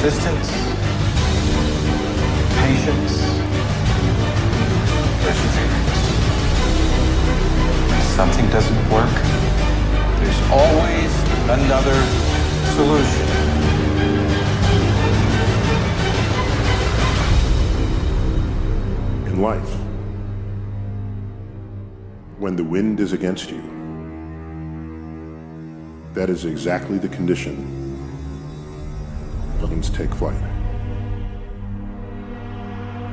persistence, patience, perseverance. If something doesn't work, there's always another solution. In life, when the wind is against you, that is exactly the condition planes take flight.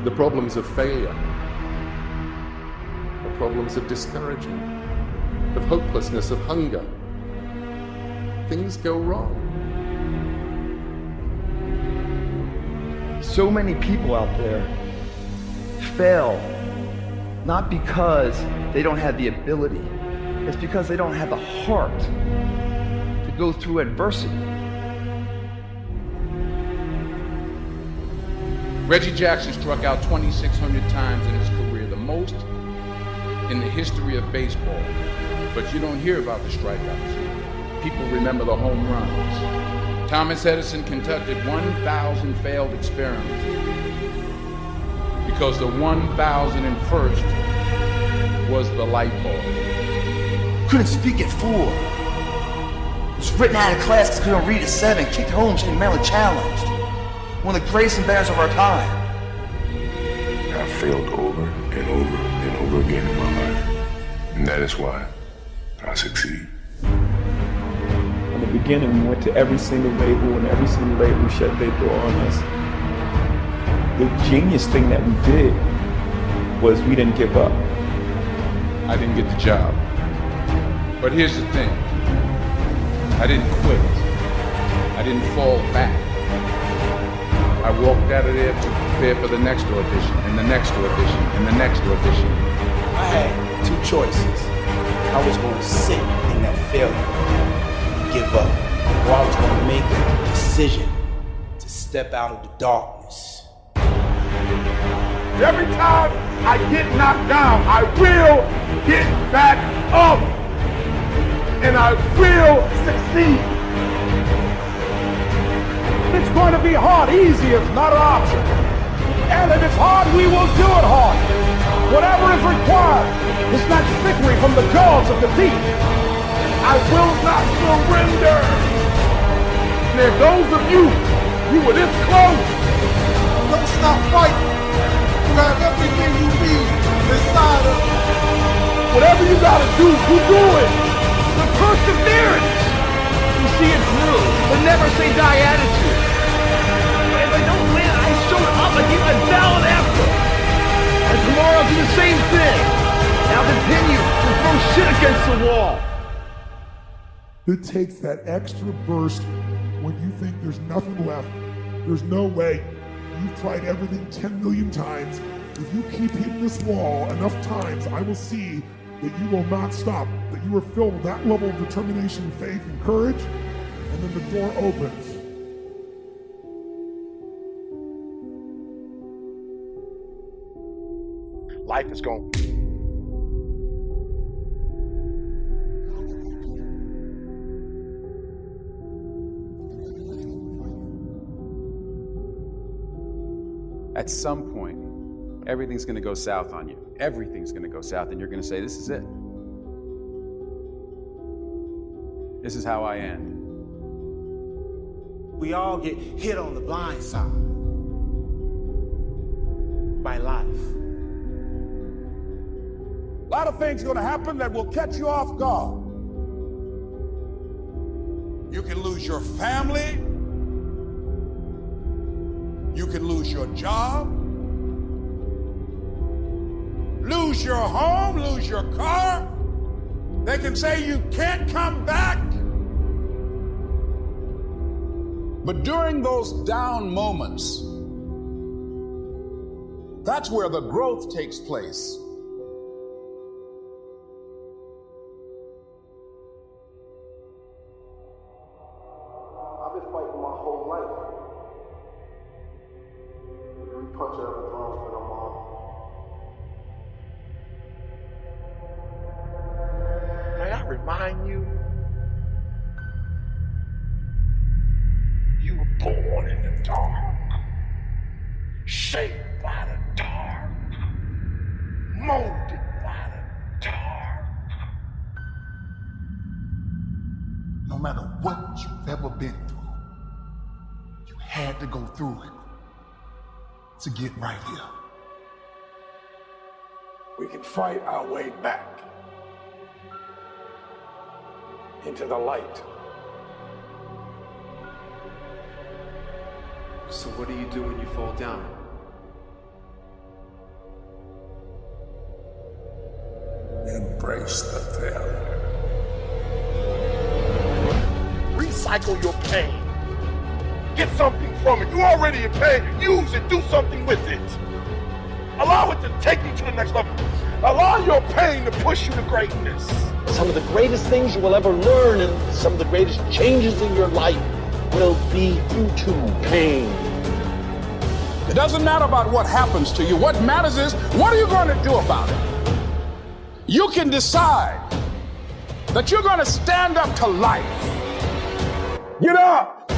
The problems of failure, the problems of discouragement, of hopelessness, of hunger. Things go wrong. So many people out there fail, not because they don't have the ability, it's because they don't have the heart to go through adversity. Reggie Jackson struck out 2,600 times in his career, the most in the history of baseball. But you don't hear about the strikeouts. People remember the home runs. Thomas Edison conducted 1,000 failed experiments because the 1,001st was the light bulb. Couldn't speak at 4. Was written out of class because couldn't read at 7. Kicked home, saying Maryland challenged. One of the greatest embarrassers of our time. I've failed over and over and over again in my life. And that is why I succeed. In the beginning, we went to every single label, and every single label shut their door on us. The genius thing that we did was we didn't give up. I didn't get the job. But here's the thing. I didn't quit. I didn't fall back. I walked out of there to prepare for the next audition, and the next audition, and the next audition. I had 2 choices. I was going to sit in that failure, give up, or I was going to make a decision to step out of the darkness. Every time I get knocked down, I will get back up, and I will succeed. It's going to be hard. Easy is not an option. And if it's hard, we will do it hard. Whatever is required is not victory from the jaws of defeat. I will not surrender. There are those of you were this close. Don't stop fighting. You have everything you need inside of you. Whatever you gotta do, you do it. The perseverance. You see it through. The never say die attitude. If I don't win, I showed up. I gave a down effort. And tomorrow I'll do the same thing. Now continue to throw shit against the wall. It takes that extra burst when you think there's nothing left. There's no way. You've tried everything 10 million times. If you keep hitting this wall enough times, I will see that you will not stop, that you are filled with that level of determination, faith, and courage, and then the door opens. Life is going. At some point, everything's going to go south on you. Everything's going to go south, and you're going to say, this is it. This is how I end. We all get hit on the blind side by life. A lot of things are going to happen that will catch you off guard. You can lose your family. You can lose your job. Lose your home, lose your car. They can say you can't come back. But during those down moments, that's where the growth takes place. I've been fighting my whole life. Every punch I ever thrown has been a mark. May I remind you, you Born in the dark, shaped by the dark, molded by the dark. No matter what you've ever been through, you had to go through it to get right here. We can fight our way back into the light. So what do you do when you fall down? Embrace the failure. Recycle your pain. Get something from it. You already in pain. Use it. Do something with it. Allow it to take you to the next level. Allow your pain to push you to greatness. Some of the greatest things you will ever learn and some of the greatest changes in your life will be due to pain. It doesn't matter about what happens to you. What matters is, what are you going to do about it? You can decide that you're going to stand up to life. Get up!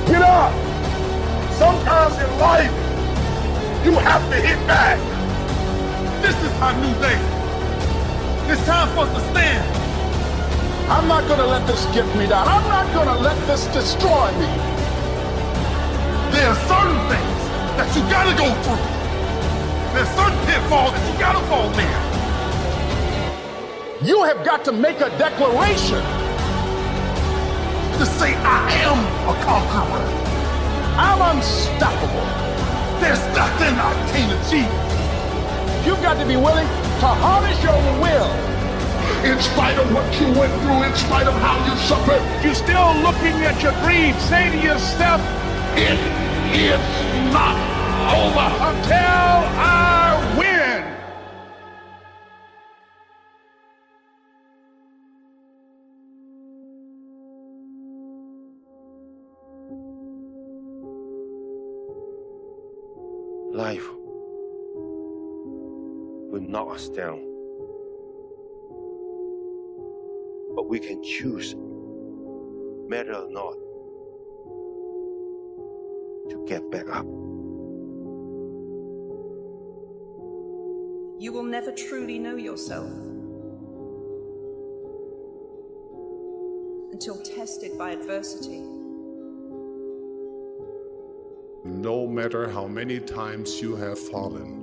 Get up! Sometimes in life, you have to hit back. This is our new day. It's time for us to stand. I'm not going to let this get me down. I'm not going to let this destroy me. There are certain things that you gotta go through. There's certain pitfalls that you gotta fall in. You have got to make a declaration to say, I am a conqueror. I'm unstoppable. There's nothing I can't achieve. You've got to be willing to harness your will. In spite of what you went through, in spite of how you suffered, you're still looking at your dream. Say to yourself, it is not over until I win. Life will knock us down, but we can choose, matter or not, to get back up. You will never truly know yourself until tested by adversity. No matter how many times you have fallen,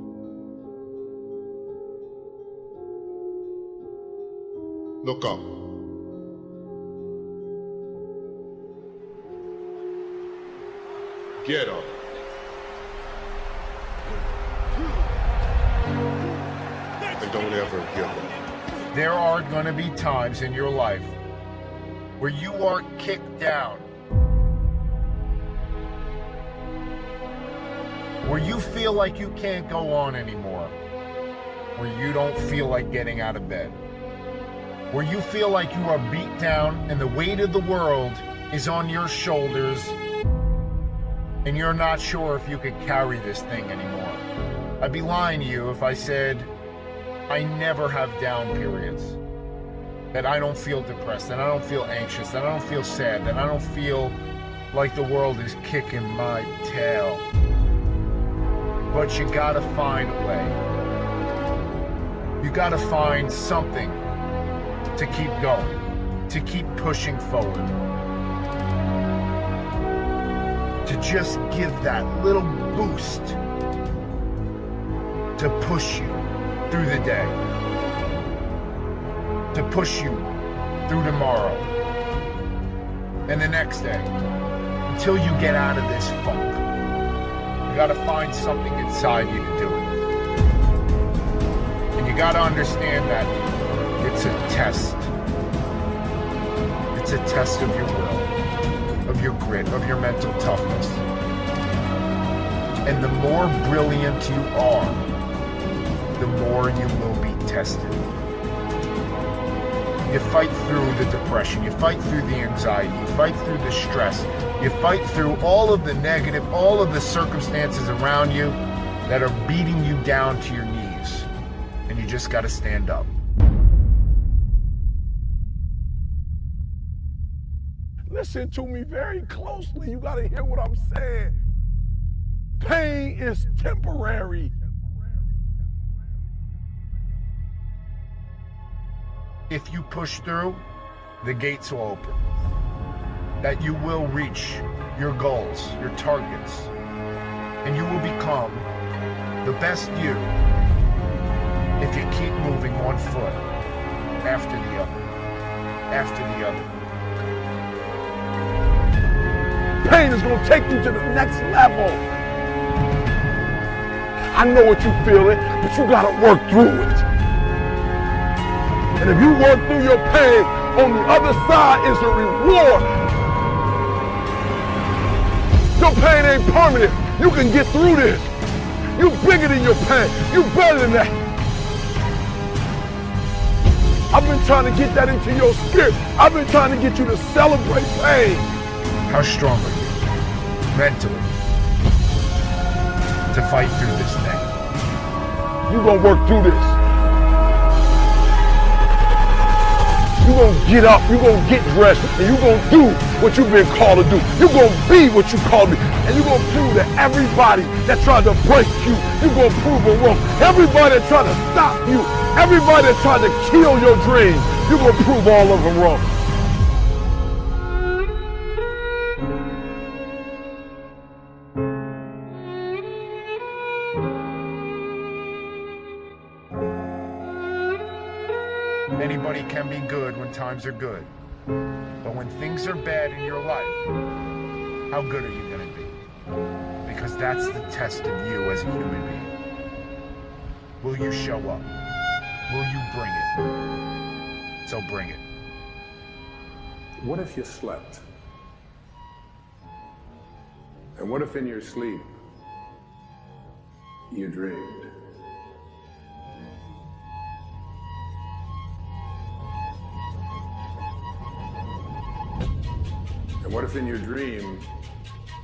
look up. Get up. And don't ever give up. There are going to be times in your life where you are kicked down, where you feel like you can't go on anymore, where you don't feel like getting out of bed, where you feel like you are beat down and the weight of the world is on your shoulders and you're not sure if you could carry this thing anymore. I'd be lying to you if I said I never have down periods, that I don't feel depressed, that I don't feel anxious, that I don't feel sad, that I don't feel like the world is kicking my tail. But you gotta find a way. You gotta find something to keep going, to keep pushing forward, to just give that little boost to push you through the day, to push you through tomorrow and the next day until you get out of this funk. You gotta find something inside you to do it. And you gotta understand that it's a test. It's a test of your will, of your grit, of your mental toughness. And the more brilliant you are, the more you will be tested. You fight through the depression, you fight through the anxiety, you fight through the stress, you fight through all of the negative, all of the circumstances around you that are beating you down to your knees. And you just gotta stand up. Listen to me very closely. You gotta hear what I'm saying. Pain is temporary. If you push through, the gates will open. That you will reach your goals, your targets, and you will become the best you if you keep moving one foot after the other, after the other. Pain is gonna take you to the next level. I know what you're feeling, but you gotta work through it. And if you work through your pain, on the other side is a reward. Your pain ain't permanent. You can get through this. You bigger than your pain. You better than that. I've been trying to get that into your spirit. I've been trying to get you to celebrate pain. How strong are you, mentally, to fight through this thing? You gonna work through this. You gonna get up, you gonna get dressed, and you gonna do what you've been called to do. You gonna be what you called to be. And you gonna prove to everybody that tried to break you, you gonna prove them wrong. Everybody that tried to stop you, everybody that tried to kill your dreams, you gonna prove all of them wrong. Anybody can be good when times are good. But when things are bad in your life, how good are you going to be? Because that's the test of you as a human being. Will you show up? Will you bring it? So bring it. What if you slept? And what if in your sleep you dreamed? And what if in your dream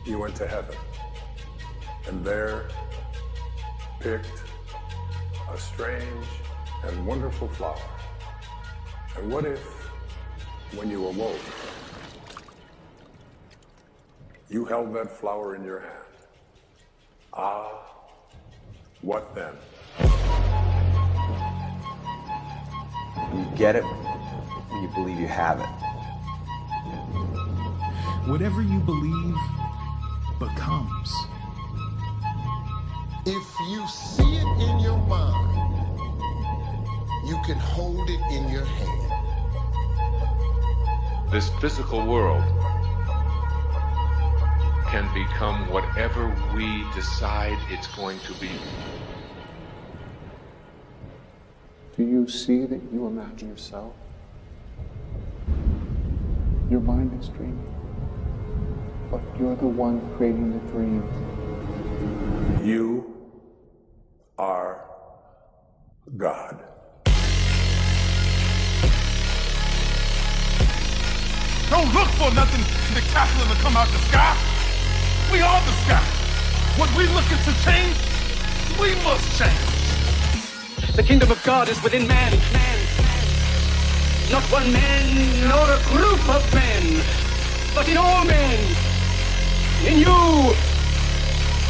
you went to heaven and there picked a strange and wonderful flower? And what if when you awoke you held that flower in your hand? Ah, what then? You get it when you believe you have it. Whatever you believe becomes. If you see it in your mind, you can hold it in your hand. This physical world can become whatever we decide it's going to be. Do you see that you imagine yourself? Your mind is dreaming, but you're the one creating the dream. You are God. Don't look for nothing spectacular to come out the sky. We are the sky. What we looking to change, we must change. The kingdom of God is within man. Not one man, nor a group of men, but in all men. In you.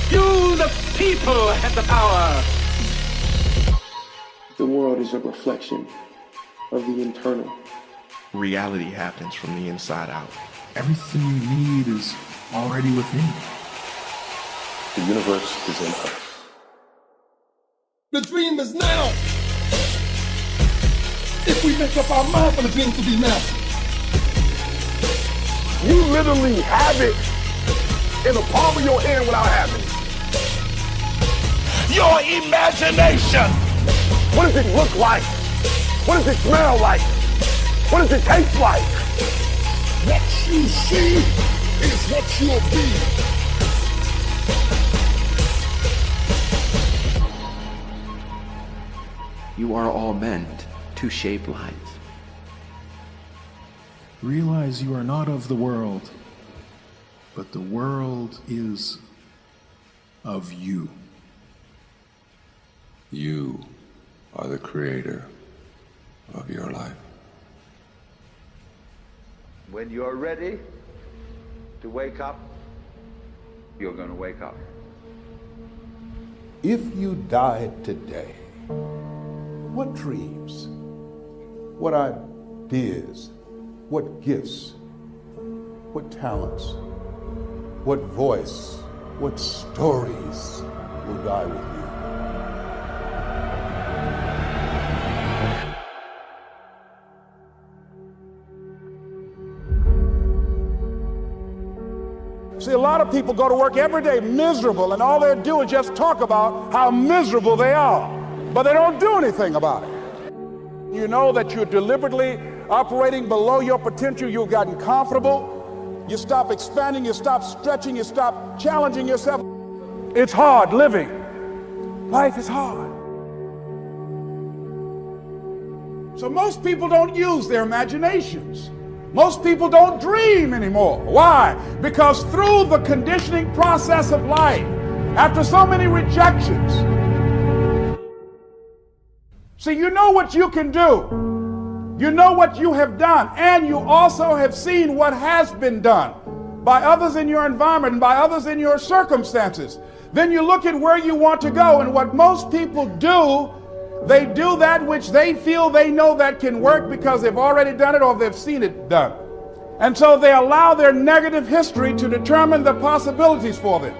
You, the people, have the power. The world is a reflection of the internal. Reality happens from the inside out. Everything you need is already within you. The universe is in us. The dream is now. If we make up our mind for the dream to be now. You literally have it in the palm of your hand without having it. Your imagination. What does it look like? What does it smell like? What does it taste like? What you see is what you'll be. You are all meant to shape life. Realize you are not of the world, but the world is of you. You are the creator of your life. When you're ready, to wake up, you're going to wake up. If you died today, what dreams, what ideas, what gifts, what talents, what voice, what stories will die with you? See, a lot of people go to work every day miserable, and all they do is just talk about how miserable they are, but they don't do anything about it. You know that you're deliberately operating below your potential. You've gotten comfortable. You stop expanding, you stop stretching, you stop challenging yourself. It's hard living. Life is hard. So most people don't use their imaginations. Most people don't dream anymore. Why? Because through the conditioning process of life, after so many rejections, see, you know what you can do. You know what you have done, and you also have seen what has been done by others in your environment and by others in your circumstances. Then you look at where you want to go, and what most people do, they do that which they feel they know that can work because they've already done it or they've seen it done. And so they allow their negative history to determine the possibilities for them.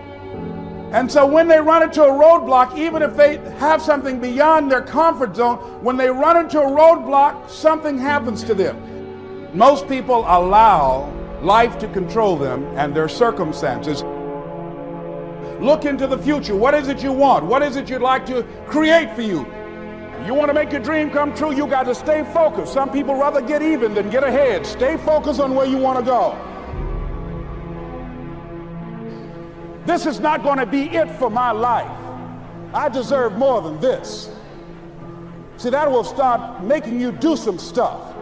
And so when they run into a roadblock, even if they have something beyond their comfort zone, when they run into a roadblock, something happens to them. Most people allow life to control them and their circumstances. Look into the future. What is it you want? What is it you'd like to create for you? You want to make your dream come true, you got to stay focused. Some people rather get even than get ahead. Stay focused on where you want to go. This is not going to be it for my life. I deserve more than this. See, that will start making you do some stuff.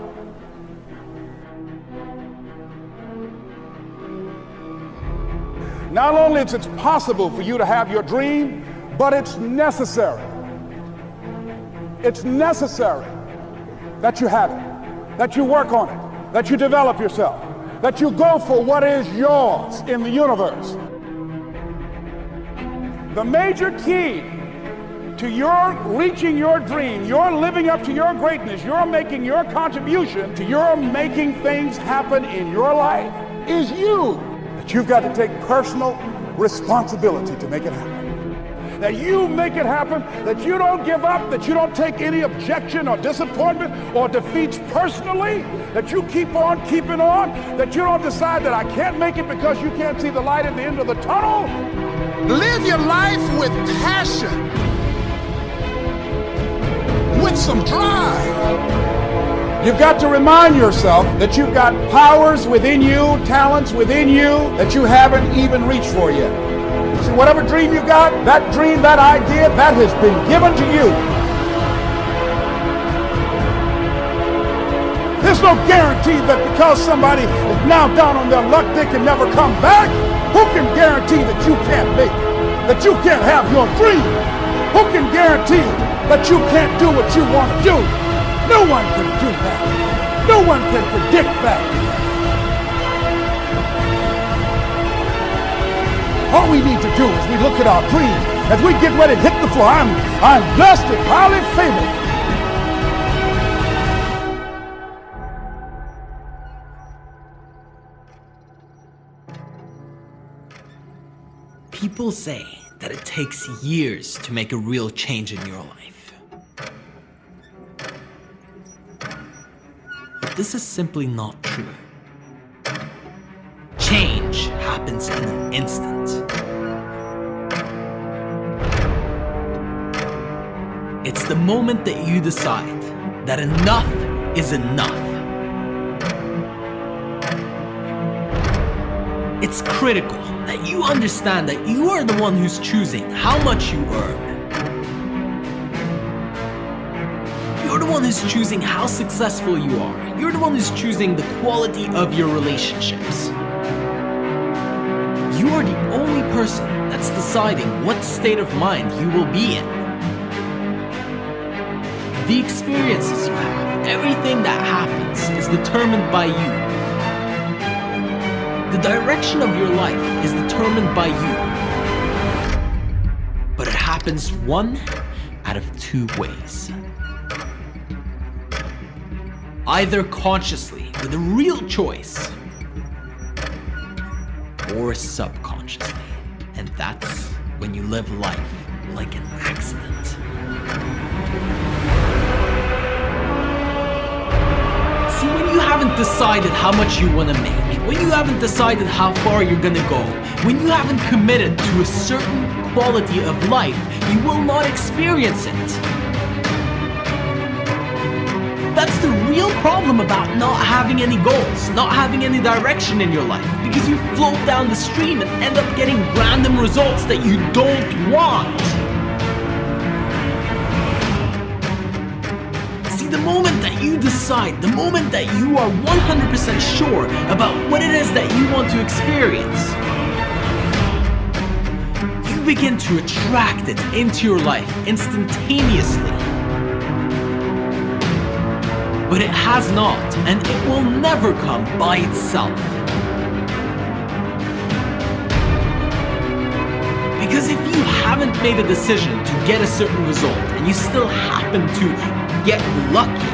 Not only is it possible for you to have your dream, but it's necessary. It's necessary that you have it, that you work on it, that you develop yourself, that you go for what is yours in the universe. The major key to your reaching your dream, your living up to your greatness, your making your contribution to your making things happen in your life is you. That you've got to take personal responsibility to make it happen. That you make it happen, that you don't give up, that you don't take any objection or disappointment or defeats personally, that you keep on keeping on, that you don't decide that I can't make it because you can't see the light at the end of the tunnel. Live your life with passion, with some drive. You've got to remind yourself that you've got powers within you, talents within you that you haven't even reached for yet. See, whatever dream you got, that dream, that idea, that has been given to you. There's no guarantee that because somebody is now down on their luck, they can never come back. Who can guarantee that you can't make it? That you can't have your dream? Who can guarantee that you can't do what you want to do? No one can do that. No one can predict that. All we need to do is we look at our dreams as we get ready to hit the floor. I'm blessed and highly favored. People say that it takes years to make a real change in your life. But this is simply not true. Change happens in an instant. It's the moment that you decide that enough is enough. It's critical that you understand that you are the one who's choosing how much you earn. You're the one who's choosing how successful you are. You're the one who's choosing the quality of your relationships. You are the only person that's deciding what state of mind you will be in. The experiences you have, everything that happens is determined by you. The direction of your life is determined by you. But it happens one out of two ways. Either consciously, with a real choice, or subconsciously. And that's when you live life like an accident. See, when you haven't decided how much you want to make, when you haven't decided how far you're gonna go, when you haven't committed to a certain quality of life, you will not experience it. That's the real problem about not having any goals, not having any direction in your life, because you float down the stream and end up getting random results that you don't want. See, the moment that you decide, the moment that you are 100% sure about what it is that you want to experience, you begin to attract it into your life instantaneously. But it has not, and it will never come by itself. Because if you haven't made a decision to get a certain result, and you still happen to get lucky,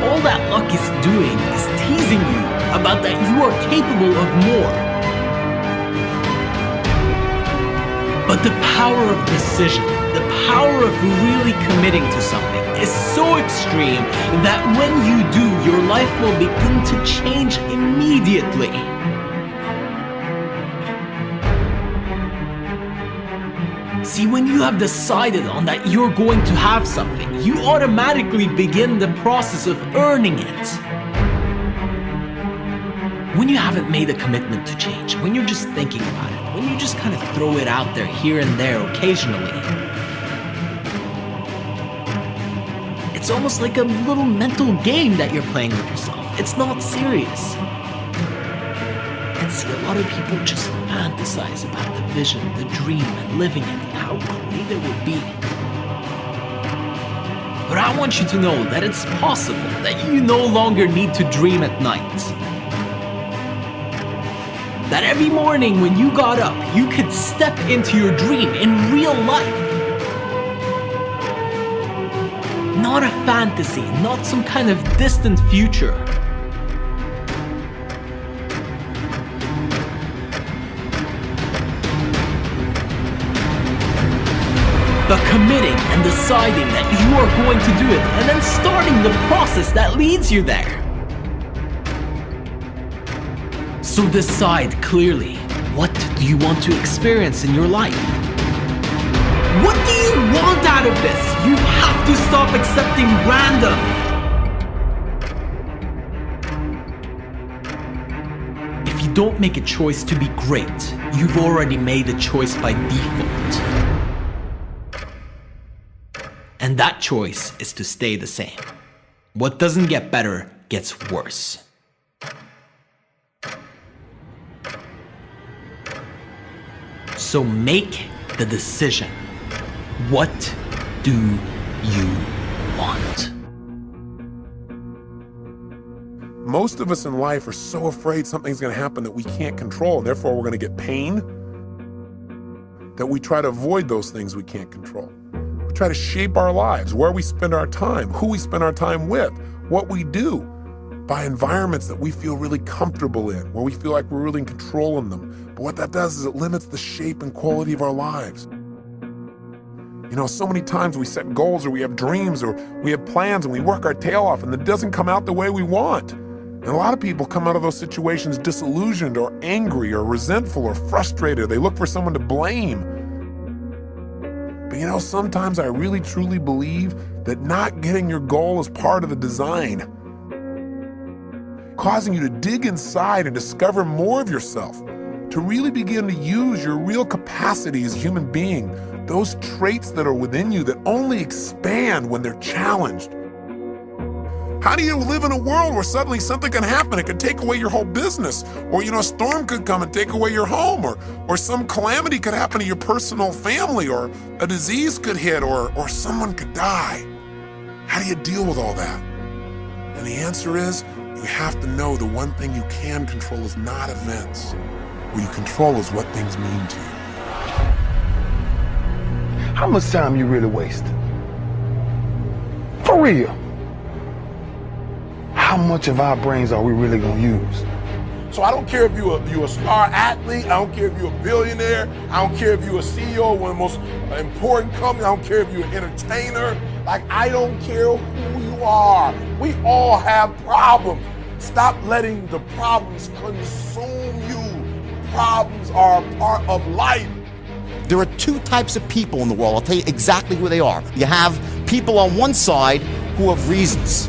all that luck is doing is teasing you about that you are capable of more. But the power of decision, the power of really committing to something is so extreme that when you do, your life will begin to change immediately. See, when you have decided on that you're going to have something, you automatically begin the process of earning it. When you haven't made a commitment to change, when you're just thinking about it, when you just kind of throw it out there here and there occasionally, it's almost like a little mental game that you're playing with yourself. It's not serious. And see, a lot of people just fantasize about the vision, the dream, and living it, and how great it would be. But I want you to know that it's possible that you no longer need to dream at night. That every morning when you got up, you could step into your dream in real life. Not a fantasy, not some kind of distant future. But committing and deciding that you are going to do it, and then starting the process that leads you there. So decide clearly, what do you want to experience in your life? What do you want out of this? You have to stop accepting random. If you don't make a choice to be great, you've already made a choice by default. And that choice is to stay the same. What doesn't get better gets worse. So make the decision. What do you want? Most of us in life are so afraid something's going to happen that we can't control, and therefore we're going to get pain, that we try to avoid those things we can't control. We try to shape our lives, where we spend our time, who we spend our time with, what we do, by environments that we feel really comfortable in, where we feel like we're really in control in them. But what that does is it limits the shape and quality of our lives. You know, so many times we set goals, or we have dreams, or we have plans, and we work our tail off, and it doesn't come out the way we want. And a lot of people come out of those situations disillusioned, or angry, or resentful, or frustrated. They look for someone to blame. But you know, sometimes I really truly believe that not getting your goal is part of the design, causing you to dig inside and discover more of yourself, to really begin to use your real capacity as a human being, those traits that are within you that only expand when they're challenged. How do you live in a world where suddenly something can happen? It could take away your whole business, or a storm could come and take away your home, or some calamity could happen to your personal family, or a disease could hit, or someone could die. How do you deal with all that? And the answer is, you have to know the one thing you can control is not events. What you control is what things mean to you. How much time you really wasting? For real. How much of our brains are we really gonna use? So I don't care if you're a star athlete, I don't care if you're a billionaire, I don't care if you're a CEO of one of the most important companies, I don't care if you're an entertainer, like I don't care who you are. We all have problems. Stop letting the problems consume you. Problems are a part of life. There are two types of people in the world. I'll tell you exactly who they are. You have people on one side who have reasons.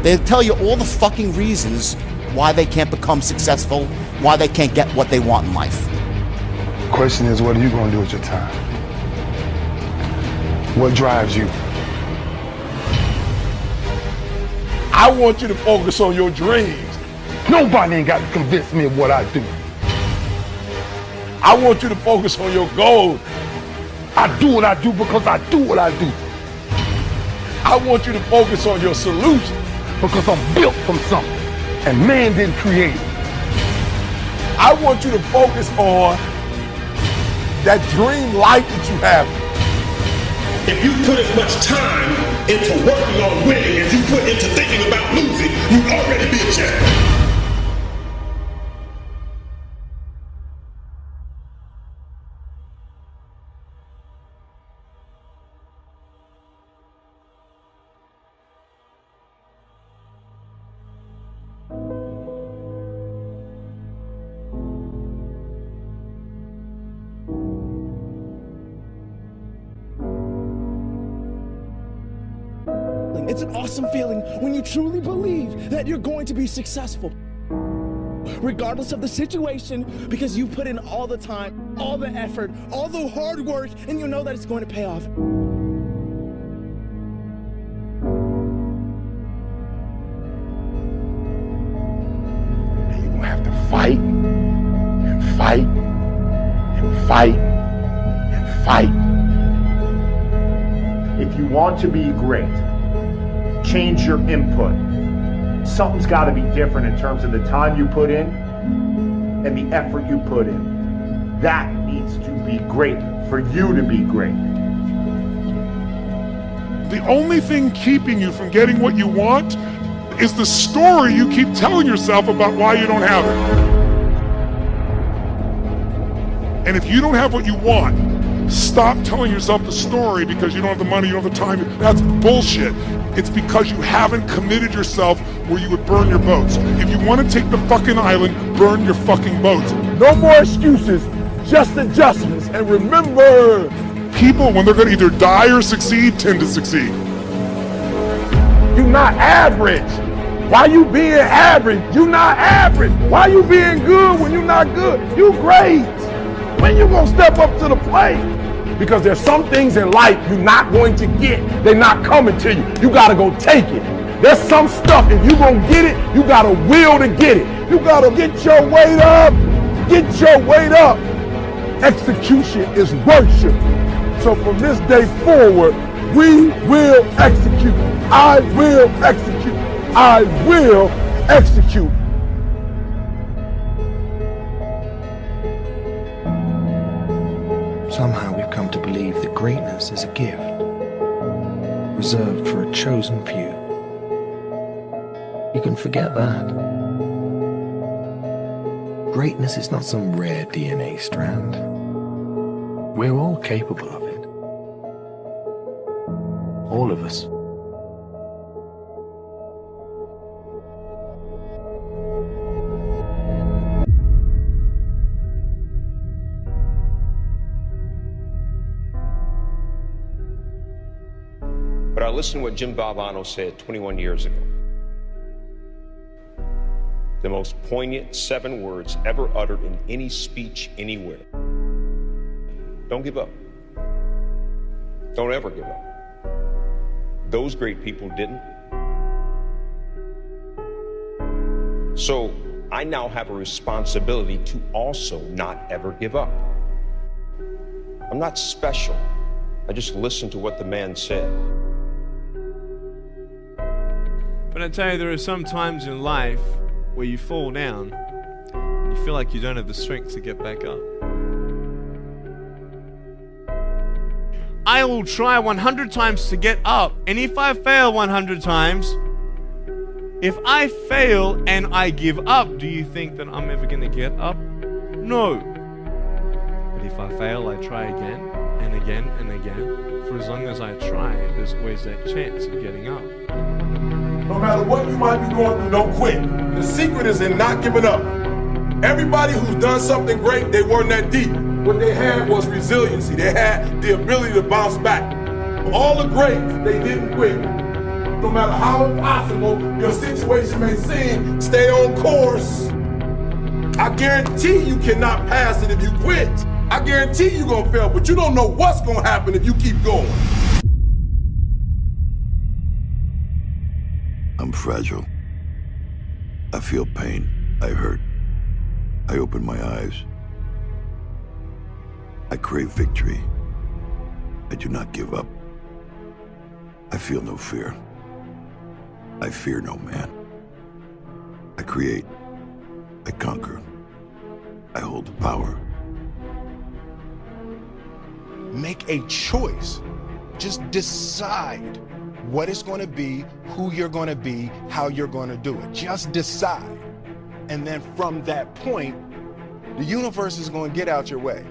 They tell you all the fucking reasons why they can't become successful, why they can't get what they want in life. The question is, what are you gonna do with your time? What drives you? I want you to focus on your dreams. Nobody ain't got to convince me of what I do. I want you to focus on your goals. I do what I do because I do what I do. I want you to focus on your solution. Because I'm built from something, and man didn't create it. I want you to focus on that dream life that you have. If you put as much time into working on winning as you put into thinking about losing, you'd already be a champion. It's an awesome feeling when you truly believe that you're going to be successful, regardless of the situation, because you put in all the time, all the effort, all the hard work, and you know that it's going to pay off. And you're gonna have to fight, and fight, and fight, and fight. If you want to be great, change your input. Something's got to be different in terms of the time you put in and the effort you put in. That needs to be great for you to be great. The only thing keeping you from getting what you want is the story you keep telling yourself about why you don't have it. And if you don't have what you want, stop telling yourself the story because you don't have the money, you don't have the time. That's bullshit. It's because you haven't committed yourself where you would burn your boats. If you want to take the fucking island, burn your fucking boats. No more excuses, just adjustments. And remember, people, when they're going to either die or succeed, tend to succeed. You're not average. Why you being average? You're not average. Why you being good when you're not good? You great. When you gonna step up to the plate? Because there's some things in life you're not going to get. They're not coming to you. You gotta go take it. There's some stuff, if you gonna get it, you got a will to get it. You gotta get your weight up. Get your weight up. Execution is worship. So from this day forward, we will execute. I will execute. I will execute. Somehow we've come to believe that greatness is a gift, reserved for a chosen few. You can forget that. Greatness is not some rare DNA strand. We're all capable of it. All of us. But I listened to what Jim Valvano said 21 years ago. The most poignant 7 words ever uttered in any speech anywhere. Don't give up. Don't ever give up. Those great people didn't. So I now have a responsibility to also not ever give up. I'm not special. I just listened to what the man said. But I tell you, there are some times in life where you fall down and you feel like you don't have the strength to get back up. I will try 100 times to get up, and if I fail 100 times, if I fail and I give up, do you think that I'm ever going to get up? No. But if I fail, I try again and again and again. For as long as I try, there's always that chance of getting up. No matter what you might be going through, don't quit. The secret is in not giving up. Everybody who's done something great, they weren't that deep. What they had was resiliency. They had the ability to bounce back. All the greats, they didn't quit. No matter how impossible your situation may seem, stay on course. I guarantee you cannot pass it if you quit. I guarantee you're gonna fail, but you don't know what's gonna happen if you keep going. I'm fragile. I feel pain. I hurt. I open my eyes. I crave victory. I do not give up. I feel no fear. I fear no man. I create. I conquer. I hold the power. Make a choice. Just decide what it's going to be, who you're going to be, how you're going to do it. Just decide. And then from that point, the universe is going to get out your way.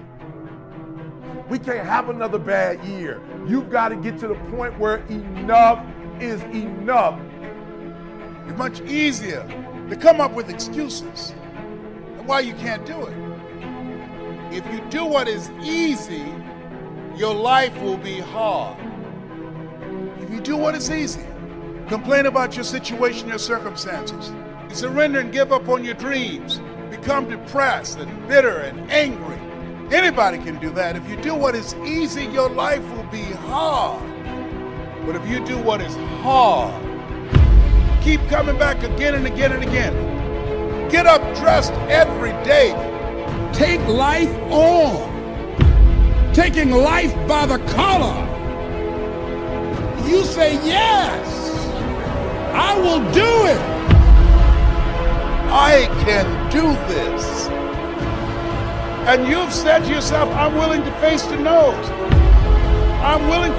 We can't have another bad year. You've got to get to the point where enough is enough. It's much easier to come up with excuses and why you can't do it. If you do what is easy, your life will be hard. If you do what is easy, complain about your situation, your circumstances, you surrender and give up on your dreams, become depressed and bitter and angry. Anybody can do that. If you do what is easy, your life will be hard. But if you do what is hard, keep coming back again and again and again. Get up dressed every day. Take life on. Taking life by the collar. You say, yes, I will do it. I can do this. And you've said to yourself, I'm willing to face the no's. I'm willing